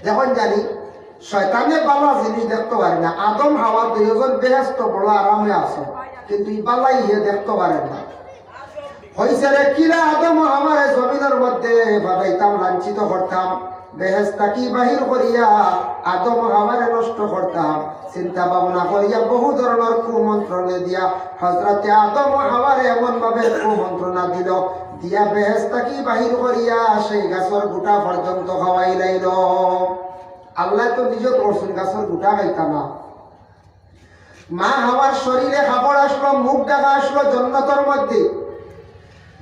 দেখুন জানি শয়তানে বালা জিনিস দেখতে পারে না। আদম হাওয়া দুইজন বেহেস্ত বড় আরামে আছে, কিন্তু এই বালাই ইয়ে দেখতে পারে না। হইছে রে কিরা আদম আমার জমিনের মধ্যে বাদাইতাম, লাঞ্ছিত করতাম, বেহেস্তা কি বাহির করিয়া আদম হাওয়ারে নষ্ট করতাম, চিন্তা ভাবনা করিয়া বহু ধরনের কুমন্ত্রণে দিয়া হযরতে আদম হাওয়ারে এমন ভাবে কুমন্ত্রণা দিল, দিয়া বেহেস্তা কি বাহির করিয়া সেই গাছের গোটা পর্যন্ত খাওয়াই লাইল। আল্লাহ তো নিজে করছেন গাছের গোটা খাইতা না। মা হাওয়ার শরীরে খাবার আসলো, মুখ ডাকা আসলো জন্নতের মধ্যে,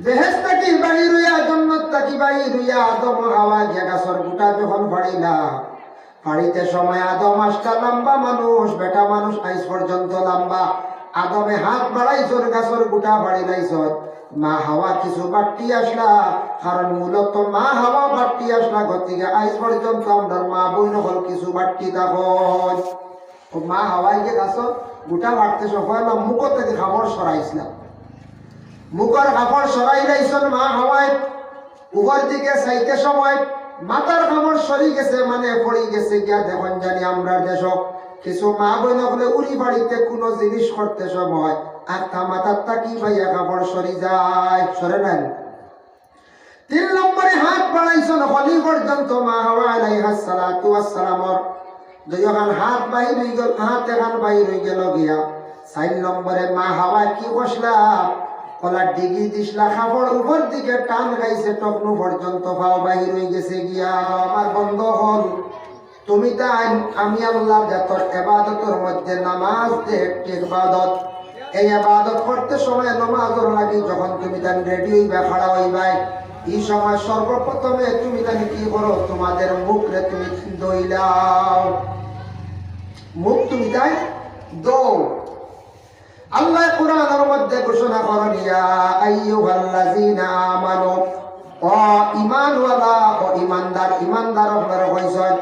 বেহেশত কি বাহির হইয়া জান্নাত তাকি বাহির হইয়া আদম হাওয়া গিয়া গাছের গোটা যখন ফাড়িলা, ফাড়িতে সময় আদম আসটা লম্বা মানুষ, বেটা মানুষ আইস পর্যন্ত লম্বা। আদমে হাত বাড়াইছর গাছের গোটা ফাড়িলাইছর, মা হাওয়া কিছু বাড়তি আসলা, কারণ মূলত মা হাওয়া বাড়তি আসলা গতিকে আইস পর্যন্ত আমরা মা বইন হল কিছু বাড়তি তখন মা হাওয়াই যে গাছর গোটা বাড়তে সফল মুখ থেকে খাবার সরাইছিলাম, মুখর কাপড় সরাই লাইছন মা হাওয়ায়। উপর দিকে চাইতে সময় মাথার কাপড় সরি গেছে, মানে পড়ে গেছে গিয়া। দেখুন জানি আমরা দেশ কিছু মা বইন বলে উড়ি বাড়িতে কোনো জিনিস করতে সময় আত্মা মাথার তাকি ভাইয়া কাপড় সরি যায়, সরে নেন। 3 নম্বরে হাত বাড়াইছন হলি পর্যন্ত মা হাওয়া আলাইহিস সালাতু ওয়াস সালামর দুইখান হাত বাহির হয়ে গেল, হাত এখান বাহির হয়ে গেল গিয়া। 4 নম্বরে মা হাওয়া কি বসলা, কলার ডিগি দিসলা, খাবার উপর দিকে টান গাইছে, টকনু পর্যন্ত পাও বাহির হয়ে গেছে গিয়া। আমার বন্ধ হল তুমি তাই আমি আল্লাহ জাতর ইবাদতের মধ্যে নামাজ যে একটি ইবাদত, এই ইবাদত করতে সময় নামাজের লাগি যখন তুমি তান রেডি হইবা, খাড়া হইবাই, এই সময় সর্বপ্রথমে তুমি তানি কি করো, তোমাদের মুখরে তুমি দইলাও, মুখ তুমি তাই দৌ। আল্লাহ কুরআনের মধ্যে ঘোষণা করেন, ইয়া আইয়ুহাল্লাযীনা আমানু, ও ঈমানওয়ালা ও ঈমানদার, ঈমানদার আপনারা কইছেন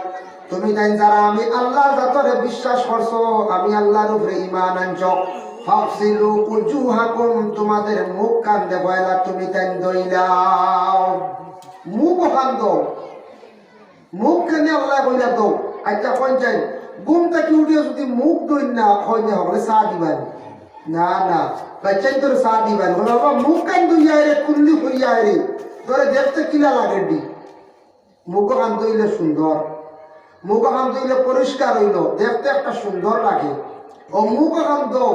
তুমি তাই যারা আমি আল্লাহর জাতরে বিশ্বাস করছো, আমি আল্লাহর উপরে ঈমান আনছো, ফাগসিলু উজুহাকুম, তোমাদের মুখ কান্দে বয়লা তুমি তাই দইলাও, মুখ কান্দ, মুখ কেনে আল্লাহ কইলা দো। আচ্ছা কোন চাই ঘুম থেকে উঠিয়ে যদি মুখ দই না হয় না হলে চা দিবেন না, না বাচ্চাই তোর চা দিবেন বলে বাবা মুখ কান দইয়া রে, কুল্লি করিয়া রে, তোরে দেখতে কিলা লাগে ডি। মুখ কান দইলে সুন্দর, মুখ কান দইলে পরিষ্কার হইল, দেখতে একটা সুন্দর লাগে। ও মুখ কান দো,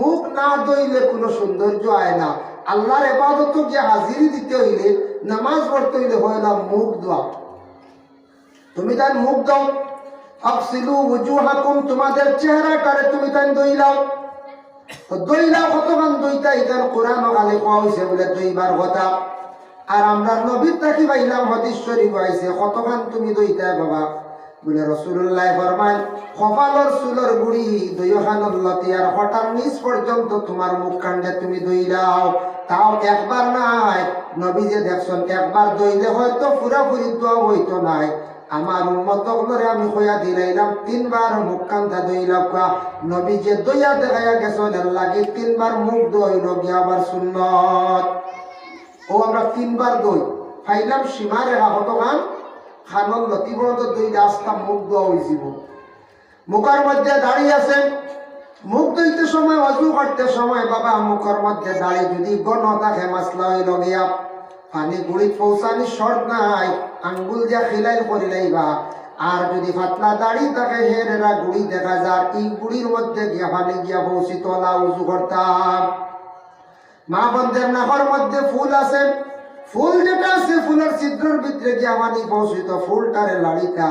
মুখ না দইলে কোনো সৌন্দর্য আয় না। আল্লাহর ইবাদত যে হাজিরি দিতে হইলে, নামাজ পড়তে হইলে হয় না মুখ দোয়া, তুমি তাই মুখ দাও। ফাগসিলু উজুহাকুম, তোমাদের চেহারাটারে তুমি তাই দইলাও, দইলাও কতক্ষণ দইতা, এখান কোরআন কালে কোয়া হয়েছে বলে দইবার কথা। আর আমরা নবীর তাকি পাইলাম হাদিস শরীফ আইছে কতক্ষণ তুমি দইতা বাবা বলে রাসূলুল্লাহ ফরমান, কপালর চুলর গুড়ি দইখানোর লতি আর হঠাৎ নিচ পর্যন্ত তোমার মুখ কাণ্ডে তুমি দইলাও, তাও একবার নাই। নবী যে দেখছেন একবার দইলে হয়তো পুরাপুরি দোয়া হইতো নাই, আমার উম্মত গুলোরে আমি কইয়া দিলাইলাম 3 বার মুখ কান্দা দইলাম। নবী যে দইয়া দেখাইয়া গেছেন এর লাগে 3 বার মুখ দইল গিয়া আবার সুন্নত। ও আমরা 3 বার দই ফাইলাম সীমারে কতখান খানল লতি পর্যন্ত দইলে আস্তা মুখ দোয়া হয়েছিল। মুখের মধ্যে দাঁড়িয়ে আছে, মুখ দইতে সময় অজু করতে সময় বাবা মুখের মধ্যে দাঁড়িয়ে যদি গণ থাকে মাসলা হইল গিয়া পানি গুড়ি পৌঁছানি শর্ট নাই, আঙ্গুল দিয়া খিলাই করি লাইবা। আর যদি পাতলা দাড়ি থাকে হেরেরা গুড়ি দেখা যায়, এই গুড়ির মধ্যে গিয়া পানি গিয়া পৌঁছিত না উজু করতাম। মা বন্ধের নাকর মধ্যে ফুল আছে, ফুল যেটা আছে ফুলের ছিদ্রের ভিতরে গিয়া পানি পৌঁছিত, ফুলটারে লাড়িতা।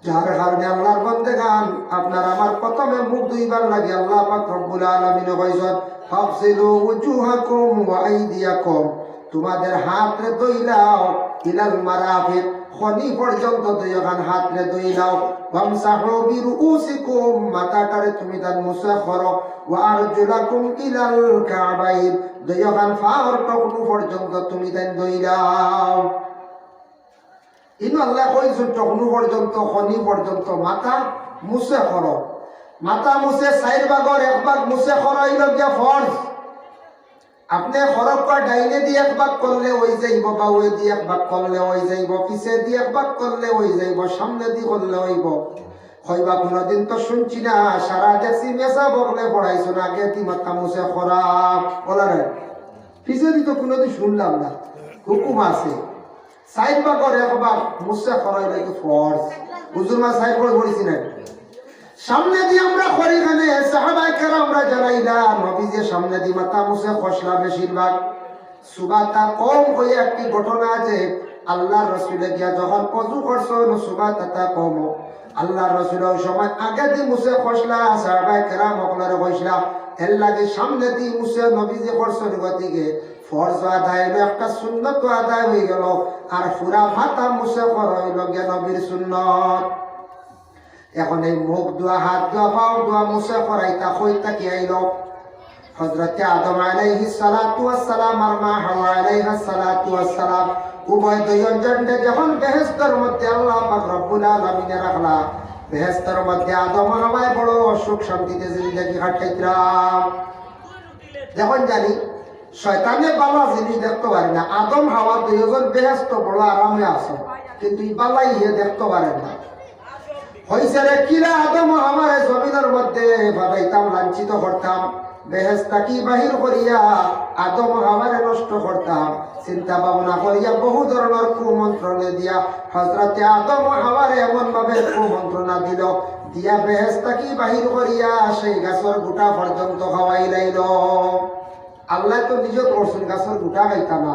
যার কারণে আল্লাহর বন্দেগান আপনার আমার প্রথমে মুখ দুইবার লাগে আল্লাহ পাক রব্বুল আলামিন কইছেন, ফাগসিলু উজুহাকুম ওয়া আইদিয়াকুম, তোমাদের হাতরে দইলাও ইলাল মারাফিক, খনি পর্যন্ত দুইখান হাতরে দইলাও। ওয়ামসাহু বিরুউসিকুম, মাথাটারে তুমি তার মুসা করো। ওয়া আরজুলাকুম ইলাল কাবাইন, দুইখান পার টকনু পর্যন্ত তুমি তাই দইলাও। ইনো আল্লাহ কইছেন টকনু পর্যন্ত, খনি পর্যন্ত মাথা মুসে করো। মাথা মুছে 4 ভাগের 1 ভাগ মুছে করো, ইলো গিয়া ফরজ। আপনি খরক্কা ডাইনে দিয়ে এক ভাগ করলে ওই যাইব, বা ওই দিয়ে এক ভাগ করলে ওই যাইব, পিছে দিয়ে এক ভাগ করলে ওই যাইব, সামনে দিয়ে করলে হইব। হইবা কোনোদিন তো শুনছি না, সারা দেখছি মেসা বকলে পড়াইছো না, আগে তি মাথা মুছে খরাপ বলা রে। পিছে দিয়ে তো কোনোদিন শুনলাম না, হুকুম আছে সাইড বা করে একবার মুছে খরাই লাগে ফর্স। হুজুর মা সাইড করে পড়েছি না, সামনে দিয়ে আমরা করি খানে সাহাবায়ে কেরাম আমরা জানাইলা নবীজি সামনে দিয়ে মাথা মুছে খসলা বেশিরভাগ। সুবাতা কম হয়ে একটি ঘটনা আছে, আল্লাহর রাসূলে গিয়া যখন ওযু করছেন সুবাতা কম, আল্লাহর রাসূল ওই সময় আগে দিয়ে মুছে খসলা, সাহাবায়ে কেরাম ওগুলারে কইসলা এর লাগে সামনে দিয়ে মুছে নবীজি করছেন গতিকে ফরজ আদায় হইল একটা সুন্নত আদায় হয়ে গেল, আর পুরা মাথা মুছে করা হইল গিয়া নবীর সুন্নত। এখন এই মুখ ধোয়া, হাত ধোয়া, পাও ধোয়া মুছে করাইতা কইতা কি আইল হযরত আদম আলাইহিস সালাতু ওয়াস সালাম আর মা হাওয়া আলাইহাস সালাতু ওয়াস সালাম উভয় দুইজনকে যখন বেহেশতের মধ্যে আল্লাহ পাক রব্বুল আলামিন রাখলা, বেহেশতের মধ্যে আদম হাওয়ায় বড় সুখ শান্তিতে জিন্দেগি কাটাইতরা। যখন জানি শয়তানে বালা জিনিস দেখতে পারে না, আদম হাওয়া দুইজন বেহেশত বড় আরামে আছে, কিন্তু এই বালাই ইয়ে দেখতে পারে না। হইছে রে কিরা আদম আমার জমিনের মধ্যে বাবাইতাম, লাঞ্ছিত করতাম, বেহেশতা কি বাহির করিয়া আদম হাওয়ারে নষ্ট করতাম, চিন্তা ভাবনা করিয়া বহু ধরনের কুমন্ত্রণে দিয়া হযরতে আদম হাওয়ারে এমন ভাবে কুমন্ত্রণা দিল, দিয়া বেহেশতা কি বাহির করিয়া সেই গাছের গোটা পর্যন্ত খাওয়াই লাইল। আল্লাহ তো নিজে করছেন গাছের গোটা খাইতা না।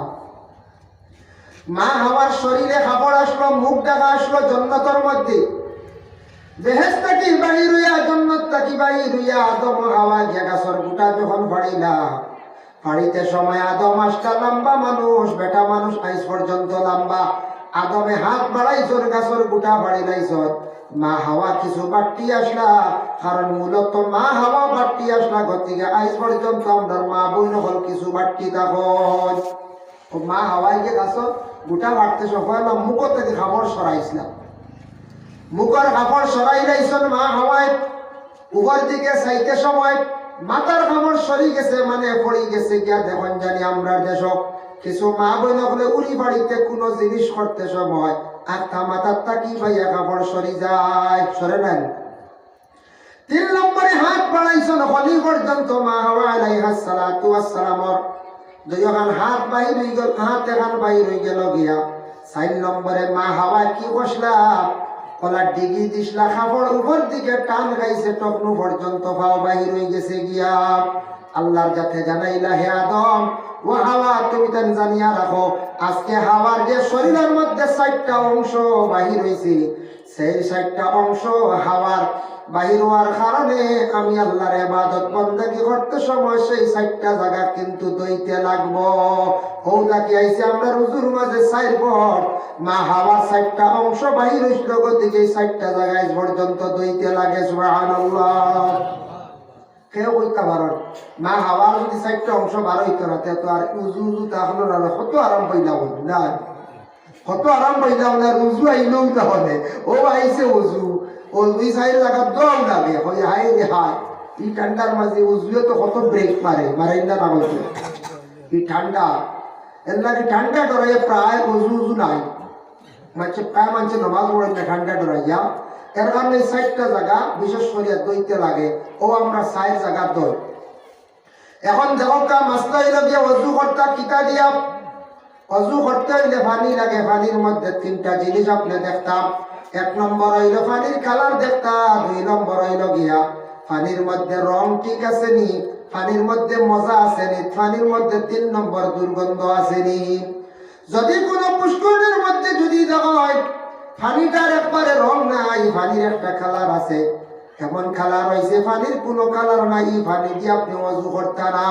মা হাওয়ার শরীরে খাবার আসলো, মুখ দেখা আসলো জান্নাতের মধ্যে, বেহেশত থাকি বাহির হইয়া জান্নাত থাকি বাহির হইয়া আদম হাওয়া গিয়া গাছের গোটা যখন ফাড়িলা, ফাড়িতে সময় আদম আসটা লম্বা মানুষ, বেটা মানুষ আইস পর্যন্ত লম্বা, আদমে হাত বাড়াইছর গাছের গোটা ফাড়ি লাইছর, মা হাওয়া কিছু বাড়তি আসলা, কারণ মূলত মা হাওয়া বাড়তি আসলা গতিকে আইস পর্যন্ত আমরা মা বইন হল কিছু বাড়তি তখন মা হাওয়াই গিয়ে গাছের গোটা বাড়তে সফল মুখ থেকে খাবার সরাইছিলাম, মুখের কাপড় সরাই লাইছেন মা হাওয়ায়, উপর দিকে চাইতে সময় মাথার কাপড় সরি গেছে, মানে পড়ি গেছে গিয়া দেখুন জানি আমরা দেশ কিছু মা বোন হলে উড়ি বাড়িতে কোনো জিনিস করতে সময় আত্মা মাথার তাকি ভাইয়া কাপড় সরি যায়, সরে নেন। 3 নম্বরে হাত বাড়াইছেন হলি পর্যন্ত মা হাওয়া আলাইহাস সালাতু ওয়াস সালামর দুইখান হাত বাহির হয়ে গেল, হাত এখান বাহির হয়ে গেল গিয়া। 4 নম্বরে মা হাওয়া কি বসলা কলার ডিগি দিসলা, খাবার উপর দিকে টান গাইছে টকনু পর্যন্ত পাও বাহির হয়ে গেছে গিয়া। আল্লাহর যাতে জানাইলা হে আদম ও হাওয়া তুমি তান জানিয়া রাখো, আজকে হাওয়ার যে শরীরের মধ্যে 4টা অংশ বাহির হয়েছে, সেই 4টা অংশ হাওয়ার বাহির হওয়ার কারণে আমি আল্লাহর ইবাদত বন্দেগী করতে সময় সেই 4টা জায়গা কিন্তু দইতে লাগবো। হৌদা কি আইছে আমরা রুজুর মাঝে 4 পট, মা হাওয়ার 4টা অংশ বাহির হইছিল গতিকে এই 4টা জায়গায় পর্যন্ত দইতে লাগে। সুবহানাল্লাহ। কেউ কইতে পারেন মা হাওয়ার যদি 4টা অংশ বার হইতো না তো আর উজু উজু তাহলে না কত আরাম পাইলাম না, কত আরাম পাইলাম না, উজু আইলেও তাহলে ও আইছে উজু, ওই 4 জায়গা দম লাগে হয় হাই রে হাই। এই ঠান্ডার মাঝে উজুয়ে তো কত ব্রেক মারে, মারে না না বলতে এই ঠান্ডা এর লাগে ঠান্ডা ডরাইয়া প্রায় উজু উজু নাই, মাঝে প্রায় মানুষের নামাজ পড়ে না ঠান্ডা ডরাইয়া। এর কারণে 4টা জায়গা বিশেষ করে দইতে লাগে, ও আমরা 4 জায়গা দই। এখন দেখো মাসলা হইল গিয়ে অজু করতে কিতা দিয়া, অজু করতে হইলে পানি লাগে, পানির মধ্যে 3টা জিনিস আপনি দেখতাম। 1 নম্বর হইল পানির কালার দেখতাম, 2 নম্বর হইল গিয়া পানির মধ্যে রং ঠিক আছে নি, পানির মধ্যে মজা আছে নি, পানির মধ্যে 3 নম্বর দুর্গন্ধ আছে নি। যদি কোনো পুষ্করিণীর মধ্যে যদি দেখা হয় পানিটার একবারে রং নাই, পানির একটা কালার আছে, এমন কালার হয়েছে পানির কোনো কালার নাই, পানি দিয়ে আপনি অজু করতে না।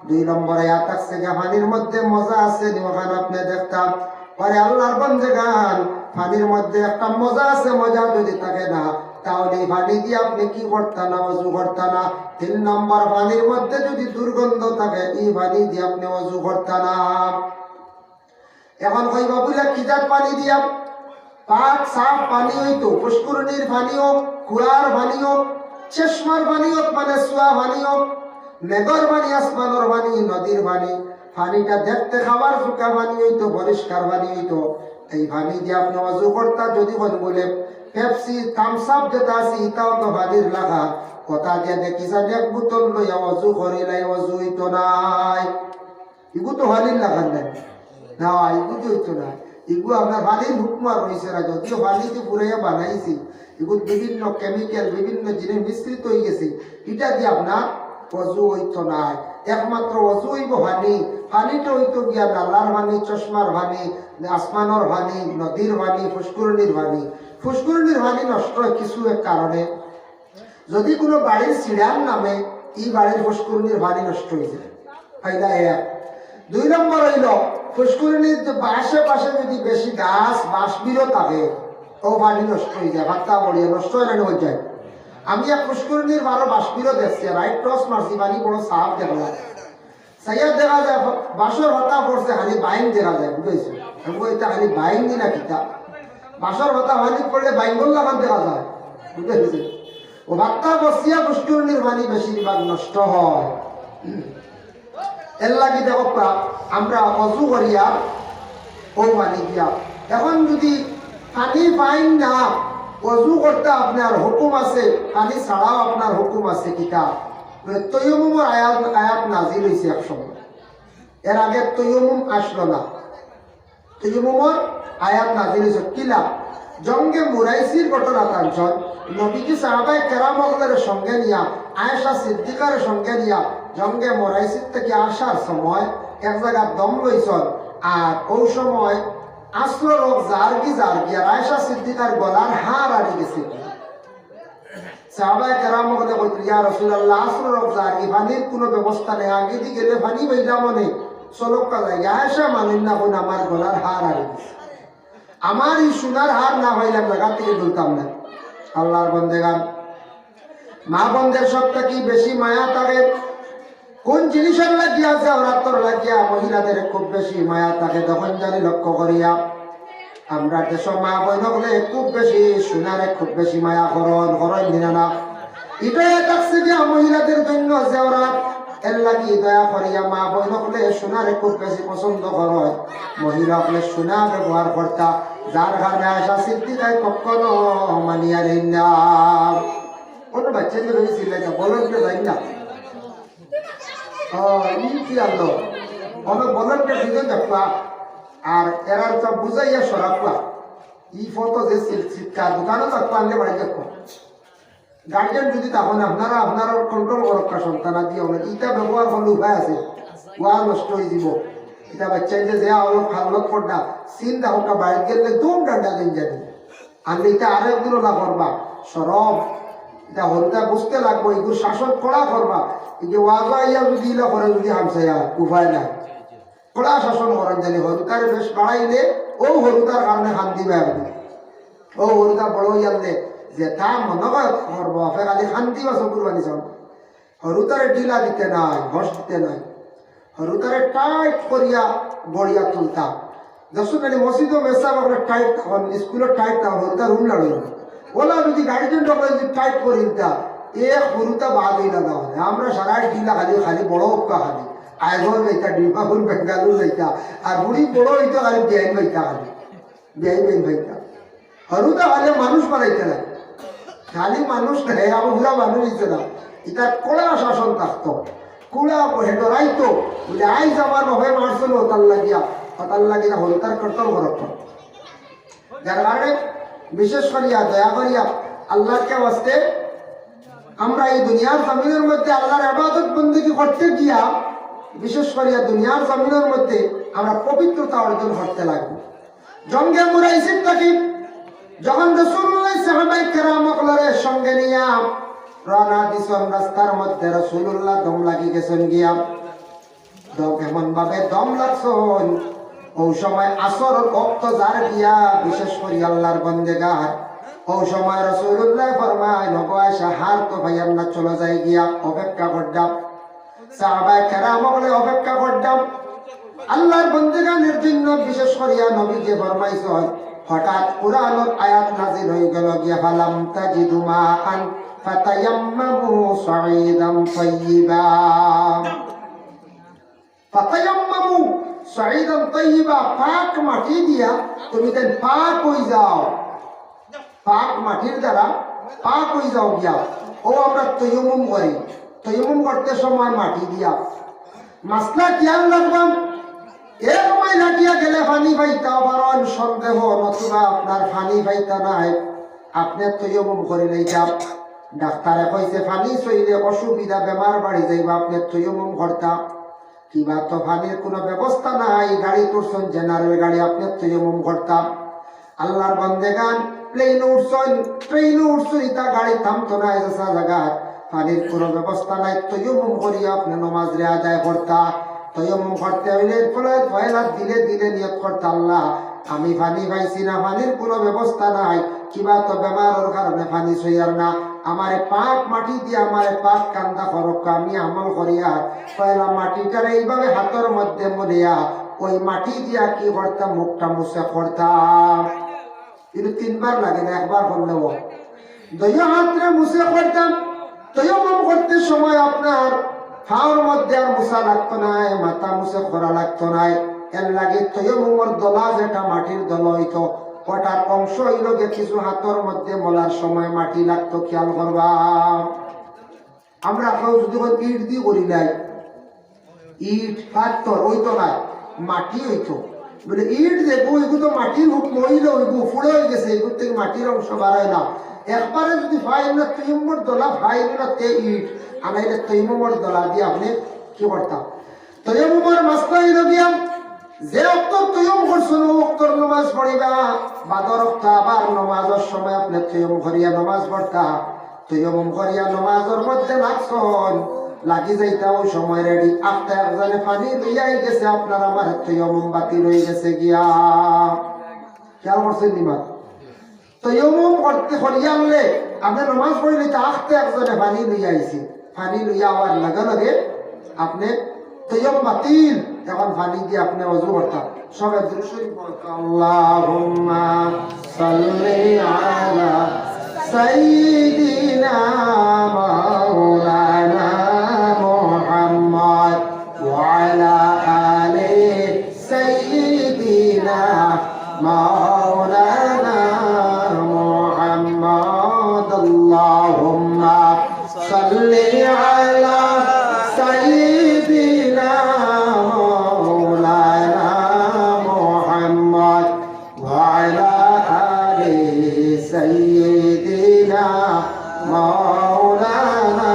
2 নম্বরে থাকছে যে পানির মধ্যে মজা আছে নি, ওখানে আপনি দেখতাম পরে আল্লাহর বন্দে গান পানির মধ্যে একটা মজা আছে, মজা যদি থাকে না তাহলে পানি দিয়ে আপনি কি করতে না, অজু করতে না। 3 নম্বর পানির মধ্যে যদি দুর্গন্ধ থাকে এই পানি দিয়ে আপনি অজু করতে না। এখন কইবা বুঝলে কিজার পানি দিয়া পাক সাফ পানি হইতো, পুষ্করিণীর পানি হোক, কুয়ার পানি হোক, চশমার পানি হোক, মানে সুয়া পানি হোক, মেঘর পানি, আসমানের পানি, নদীর পানি, পানিটা দেখতে খাবার শুকা পানি হইতো, পরিষ্কার পানি হইতো। এই পানি দিয়ে আপনি অজু করতা যদি বলে পেপসি থামস আপ যেটা আছে এটাও তো পানির লাগা কথা দিয়ে দেখিছেন এক বোতল লইয়া অজু করিলাই অজু হইতো নাই। ইগু তো পানির লাগান নাই না, ইগু তো হইতো না। ইগু আপনার পানির হুকমার রয়েছে না, যদিও পানিতে পুরাইয়া বানাইছি এগু বিভিন্ন কেমিক্যাল বিভিন্ন জিনিস মিশ্রিত হয়ে গেছে, এটা দিয়ে আপনার অজু হইতো নাই। একমাত্র অজু হইব পানি, পানিটা হইতো গিয়া নালার পানি, চশমার পানি, আসমানের পানি, নদীর পানি, ফুসকুরনির পানি। ফুসকুরনির পানি নষ্ট হয় কিছু এক কারণে, যদি কোনো বাড়ির সিঁড়ার নামে এই বাড়ির ফুসকুরনির পানি নষ্ট হয়ে যায়, ফায়দা এক। 2 নম্বর হইল ফুসকুরনির আশেপাশে যদি বেশি গাছ বাঁশ বিরো থাকে ও পানি নষ্ট হয়ে যায়, ভাতটা বলিয়া নষ্ট হয়ে যায়। আমি এক ফুসকুরনির বারো বাঁশ বিরো দেখছি, রাইট টস মারছি, পানি বড় সাফ দেখলাম, সাইয়া দেখা যায় বাঁশর ভাতা পড়ছে, খালি বাইন দেখা যায়, বুঝেছি এটা খালি বাইন দি না কিতা, বাঁশর ভাতা পানি পড়লে বাইন লাগান দেখা যায়, বুঝেছি। ও ভাতটা বসিয়া ফুসকুরনির পানি বেশিরভাগ নষ্ট হয়। এর লাগি দেখো আমরা অজু করিয়া ও পানি দিয়া, এখন যদি পানি পাইন না অজু করতে আপনার হুকুম আছে, পানি ছাড়াও আপনার হুকুম আছে কিতা, তৈয়মুমের আয়াত নাজিল হয়েছে এক সময়, এর আগে তৈয়মুম আসলো না, তৈয়মুমের আয়াত নাজিল হয়েছে কিলা জঙ্গে মুরাইসির ঘটনা কাঞ্চন নবীজি সাহাবায়ে কেরামের সঙ্গে নিয়া আয়েশা সিদ্দিকার সঙ্গে নিয়া জঙ্গে মুরাইসির থেকে আসার সময় এক জায়গায় দম লইছন, আর ওই সময় আসলো রোগ জারগি আর আয়েশা সিদ্দিকার গলার হার হারিয়ে গেছে। সাহাবায়ে কেরাম বলে কইল ইয়া রাসূলুল্লাহ আসলো রোগ জারগি, পানির কোনো ব্যবস্থা নেই, আগে দি গেলে পানি বইলা মনে চলক্কা যায়। আয়েশা মানেন না কোন আমার গলার হার হারিয়ে গেছে, আমার এই সোনার হার না হইলে জায়গা থেকে বলতাম না। আল্লাহর বন্দেগান, মা বন্ধের সবটা কি বেশি মায়া থাকে, কোন জিনিসের লাগিয়া আছে ওরাতর লাগিয়া মহিলাদের খুব বেশি মায়া থাকে, তখন জানি লক্ষ্য করিয়া আমরা দেশ মা বই নকলে খুব বেশি সোনারে খুব বেশি মায়া করন দিনা না, এটাই থাকছে গিয়া মহিলাদের জন্য যে ওরা এর লাগি দয়া করিয়া মা বই নকলে সোনারে খুব বেশি পছন্দ করে, মহিলা হলে সোনা ব্যবহার করতা, যার কারণে আয়েশা সিদ্দিকায় কখনো মানিয়া নেন না। কোনো বাচ্চাদের হয়েছিল বলেন কে যাই না, কি আনলো অনেক বলেন কে দিকে দেখবা, আর এরার সব বুঝাইয়া সরাপলা ই ফটো যে শিক্ষা দোকানও থাকবো আনলে বাড়ি দেখো, গার্জেন যদি তখন আপনারা কন্ট্রোল করক্কা সন্তান দিয়ে অনেক ইটা ব্যবহার করলে উপায় আছে, ওয়ার নষ্ট হয়ে যাব। এটা বাচ্চাই যে অলপ খালত পড়া সিন দেখো বাইরে গেলে দম ডান্ডা দিন জানি আনলে এটা আরো একদিনও না করবা সরব, এটা হরুতা বুঝতে লাগবো, এগুলো শাসন কড়া করবা, এই যে ওয়াজা ইয়া যদি ইলা করে যদি হামসাইয়া উপায় নাই, কড়া শাসন করেন জানি, হরুতার বেশ বাড়াইলে ও হরুতার কারণে শান্তি পায়, ও হরুতা বড় ইয়ালে যে তা মনে করবো খালি শান্তি বা চকুর বানি চাও, হরুতারে ঢিলা দিতে নাই, ঘষ দিতে নাই, হরুতারে টাইট করিয়া গড়িয়া তুলতা, যখন মসজিদ মেসা টাইট তখন স্কুলের টাইট তখন হরুতা রুম লাগল, ওলা যদি গার্জেন যদি টাইট করি দিতা এ হরুতা বাদ হইলা না, আমরা সারা ঢিলা খালি বড় অক্কা খালি আয়গর লইতা ডিমাপুর বেঙ্গালুর লইতা, আর বুড়ি বড় হইতো খালি বেআইন লইতা, খালি বেআইন বেআইন লইতা, হরুতা খালি মানুষ বানাইতে না, খালি মানুষ নেই আবার পুরা মানুষ হইতে না, এটা কড়া শাসন থাকতো, কুড়া হেডরাইতো বলে আইজ আমার নভে মারছিল তার লাগিয়া হরুতার কর্তন করত, যার কারণে বিশেষ করিয়া দয়া করিয়া আল্লাহকে বাঁচতে আমরা এই দুনিয়ার জমিনের মধ্যে আল্লাহর ইবাদত বন্দেগী করতে গিয়া বিশেষ করিয়া দুনিয়ার জমিনের মধ্যে আমরা পবিত্রতা অর্জন করতে লাগবো। জঙ্গে মুরাইসির থাকি যখন রাসূলুল্লাহ সাহাবায়ে কেরামের সঙ্গে নিয়া রওনা দিছেন, রাস্তার মধ্যে রাসূলুল্লাহ দম লাগি গেছেন গিয়া, দম এমন ভাবে দম লাগছেন ওই সময় আসর ওক্ত যার গিয়া বিশেষ করে আল্লাহর বন্দেগার, ওই সময় রাসূলুল্লাহ ফরমায় নগো আয়েশা হার তো ভাইয়ার না চলে যায় গিয়া অপেক্ষা করদাম, সাহাবায়ে কেরাম বলে অপেক্ষা করদাম, আল্লাহর বন্দেগানের জন্য বিশেষ করিয়া নবীকে ফরমাইছেন। হঠাৎ কুরআনের আয়াত নাযিল হয়ে গেল গিয়া ফালাম তাজিদু মাআন ফাতায়াম্মামু সাঈদান তাইয়্যিবা, ফাতায়াম্মামু সাঈদান তাইয়্যিবা, পাক মাটি দিয়া তুমি দেন পাক হয়ে যাও, পাক মাটির দ্বারা পাক হয়ে যাও গিয়া। ও আমরা তৈয়মুম করি, তৈয়মুম করতে সময় মাটি দিয়া মাসলা খেয়াল রাখবাম। এক মহিলা দিয়া গেলে পানি পাইতা পারেন সন্দেহ, নতুবা আপনার পানি পাইতা নাই, আপনি তৈয়মুম করিলেই যান। ডাক্তারে কইছে পানি চইলে অসুবিধা, বেমার বাড়ি যাইবা, আপনি তৈয়মুম করতা। কিবা তো পানির কোনো ব্যবস্থা নাই, গাড়ি তুলছেন জেনারেল গাড়ি, আপনি তৈয়মুম করতাম। আল্লাহর বন্দেগান প্লেন উঠছেন, ট্রেন উঠছেন, ইতা গাড়ি থামতো না, এসা জায়গা পানির কোনো ব্যবস্থা নাই, তৈয়মুম করিয়া আপনি নমাজ রে আদায় করতা। তৈয়মুম করতে হইলে পয়লা দিলে দিলে নিয়ত করতে, আল্লাহ আমি পানি পাইছি না, পানির কোনো ব্যবস্থা নাই, কিবা তো বেমারের কারণে পানি সইয়ার না, আমারে পাক মাটি দিয়ে আমারে পাক কান্দা করক, আমি আমল করিয়া পয়লা মাটিটারে এইভাবে হাতের মধ্যে মরিয়া ওই মাটি দিয়া কি করতাম, মুখটা মুছে করতাম। কিন্তু 3 বার লাগে না, একবার করলেও দইয়া হাতরে মুছে করতাম। তৈয়মুম করতে সময় আপনার ফাওয়ার মধ্যে আর মুছা লাগতো নাই, মাথা মুছে করা লাগতো নাই। এর লাগে তৈয়মুমের দলা যেটা মাটির দল হইতো, ওটার অংশ হইল গে কিছু হাতের মধ্যে মলার সময় মাটি লাগতো, খেয়াল করবা। আমরা কেউ যদি ইট দিয়ে করি নাই, ইট পাথর হইতো না, মাটি হইতো বলে ইট দেখবো, এগুলো তো মাটির হুক মহিলা হইব, ফুড়ে হয়ে গেছে, এগুলো থেকে মাটির অংশ বাড়ায় না। একবারে যদি ফাইল না তৈয়মুমের দলা ফাইল না তে ইট আনাইলে তৈয়মুমের দলা দিয়ে আপনি কি করতাম। তৈয়মুমের মাসলা হইল গিয়া যে অক্তর তৈয়ম করছেন ও অক্তর নমাজ পড়িবা, বাদর অক্ত আবার নমাজের সময় আপনি তৈয়ম করিয়া নমাজ পড়তা। তৈয়ম করিয়া নমাজের মধ্যে লাগছন, লাগি যাইতা ওই সময় রেডি, আপনি একজনে পানি লইয়াই গেছে, আপনার আমার তৈয়ম বাতিল হয়ে গেছে গিয়া। খেয়াল করছেন নিমা? তৈয়মুম করতে করিয়া আনলে আপনি নমাজ পড়িলে আখতে একজনে পানি লইয়া আইছে, পানি লইয়া আবার লগে লগে আপনি তৈয়ম বাতিল, এখন পানি দিয়ে আপনি ওযু করতাম। সবাই দুরূদ শরীফ পড়তাম, আল্লাহুম্মা সাল্লি আলা সাইয়্যিদিনা মাওলানা মুহাম্মদ ওয়া আলা আলি সাইয়্যিদিনা মাওলানা মুহাম্মদ। আল্লাহুম্মা সাল্লি আলা সাইয়্যিদিনা মাওলানা মুহাম্মদ ওয়া আলা আলি সাইয়্যিদিনা মাওলানা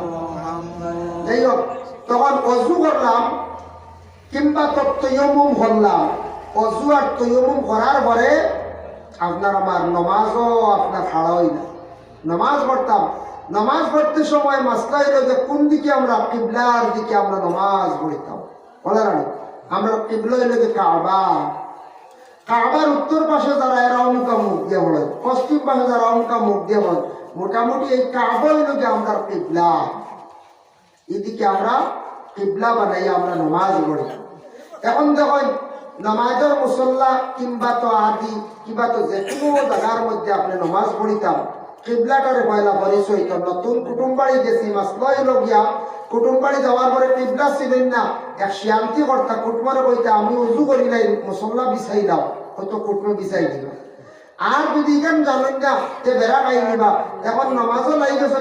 মুহাম্মদ। যাই হোক, তখন ওযু করলাম কিংবা তৈয়মুম করলাম, ওযু আর তৈয়মুম করার পরে আপনার আমার নমাজও আপনার খাড়া হই না, নমাজ পড়তাম। নমাজ পড়তে সময় মাসলা হইল যে কোন দিকে আমরা, কিবলার দিকে আমরা নমাজ পড়িতাম। বলে রানি আমরা কিবলা হইল যে কাবা, কাবার উত্তর পাশে যারা এরা অমুকা মুখ দিয়ে বলে, পশ্চিম পাশে যারা অমুকা মুখ দিয়ে বলে, মোটামুটি এই কাবা হইল যে আমরা কিবলা, এদিকে আমরা কিবলা বানাই আমরা নমাজ পড়ি। এখন দেখুন নমাজের মুসল্লা কিংবা তো আদি কিংবা তো যে কোনো জায়গার মধ্যে আপনি নমাজ পড়িতাম, কিবলাটারে পয়লা পরিচয় তো। নতুন কুটুম বাড়ি গেছি, মাসলা হইল গিয়া কুটুম বাড়ি যাওয়ার পরে কিবলা ছিলেন না, এক শান্তি কর্তা কুটুমরে কইতা আমি উজু করি নাই, মুসল্লা বিছাই দাও, হয়তো কুটুমে বিছাই দিল। আর যদি এখান জানেন না তে বেড়া খাই নিবা, এখন নমাজও লাই গেছে,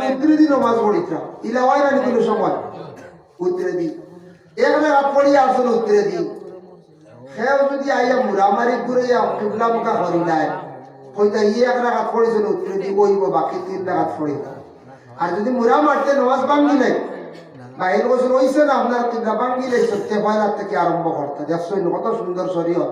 উত্তরে দি নমাজ পড়িতা, ইলা হয় না কোনো সময় উত্তরে দি এখানে রাত পড়ি আসল উত্তরে দি। সেও যদি আইয়া মুরামারি ঘুরে যাও কিবলা মুখা করি নাই, কইতা ইয়ে 1 রাকাত পড়েছিল উত্তরে দি বইব, বাকি 3 রাকাত পড়িব। আর যদি মুরা মারতে নমাজ ভাঙ্গি নাই, বাইরে বছর হইছে না আপনার কিবলা ভাঙ্গি নাই, সত্যি পয়লা থেকে আরম্ভ করতে। দেখছো কত সুন্দর শরীয়ত।